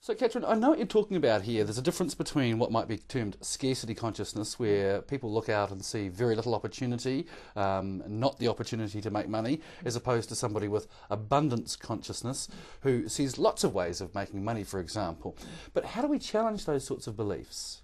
So, Catrin, I know what you're talking about here. There's a difference between what might be termed scarcity consciousness, where people look out and see very little opportunity, not the opportunity to make money, as opposed to somebody with abundance consciousness who sees lots of ways of making money, for example. But how do we challenge those sorts of beliefs?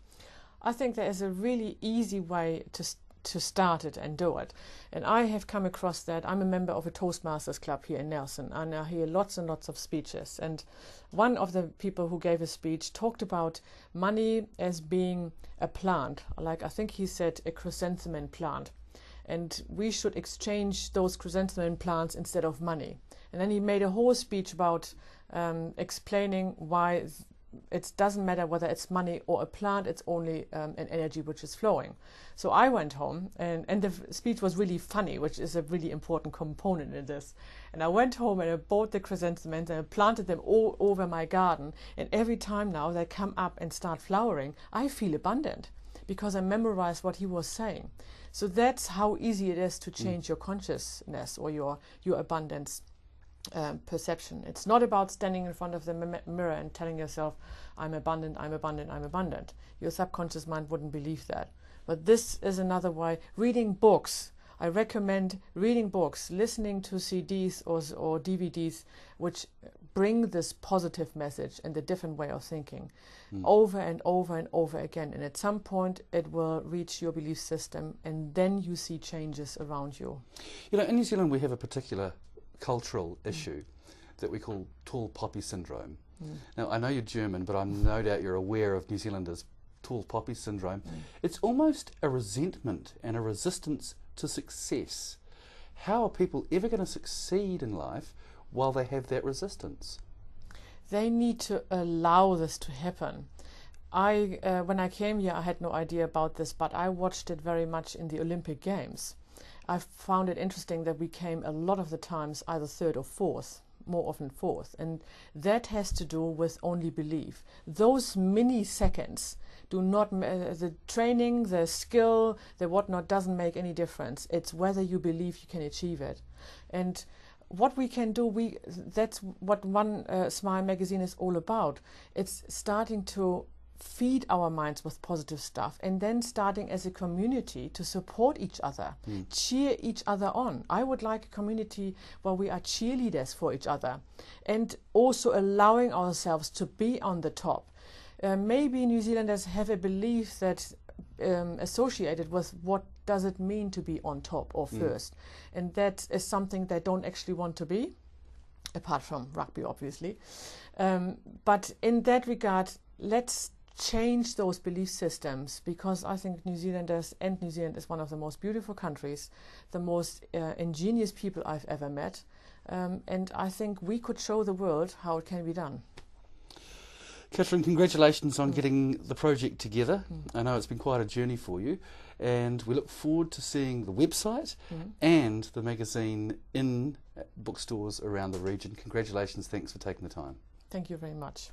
I think there is a really easy way to start it and do it. And I have come across that. I'm a member of a Toastmasters club here in Nelson, and I hear lots and lots of speeches. And one of the people who gave a speech talked about money as being a plant, like I think he said a chrysanthemum plant. And we should exchange those chrysanthemum plants instead of money. And then he made a whole speech about explaining why it doesn't matter whether it's money or a plant, it's only an energy which is flowing. So I went home, and the speech was really funny, which is a really important component in this. And I went home and I bought the chrysanthemums and I planted them all over my garden. And every time now they come up and start flowering, I feel abundant because I memorized what he was saying. So that's how easy it is to change your consciousness or your abundance perception. It's not about standing in front of the mirror and telling yourself, I'm abundant, I'm abundant, I'm abundant. Your subconscious mind wouldn't believe that. But this is another way. Reading books. I recommend reading books, listening to CDs or DVDs which bring this positive message and a different way of thinking over and over and over again. And at some point it will reach your belief system, and then you see changes around you. You know, in New Zealand we have a particular cultural issue that we call tall poppy syndrome. Now, I know you're German, but I'm no doubt you're aware of New Zealanders' tall poppy syndrome. It's almost a resentment and a resistance to success. How are people ever going to succeed in life while they have that resistance? They need to allow this to happen. When I came here, I had no idea about this, but I watched it very much in the Olympic Games. I found it interesting that we came a lot of the times either third or fourth, more often fourth, and that has to do with only belief. Those milliseconds do not, the training, the skill, the whatnot doesn't make any difference. It's whether you believe you can achieve it. And what we can do, that's what One Smile magazine is all about. It's starting to feed our minds with positive stuff, and then starting as a community to support each other, cheer each other on. I would like a community where we are cheerleaders for each other, and also allowing ourselves to be on the top. Maybe New Zealanders have a belief that associated with what does it mean to be on top or first, and that is something they don't actually want to be, apart from rugby obviously. But in that regard, let's change those belief systems, because I think New Zealanders, and New Zealand is one of the most beautiful countries, the most ingenious people I've ever met, and I think we could show the world how it can be done. Catrin, congratulations on getting the project together. I know it's been quite a journey for you, and we look forward to seeing the website and the magazine in bookstores around the region. Congratulations, thanks for taking the time. Thank you very much.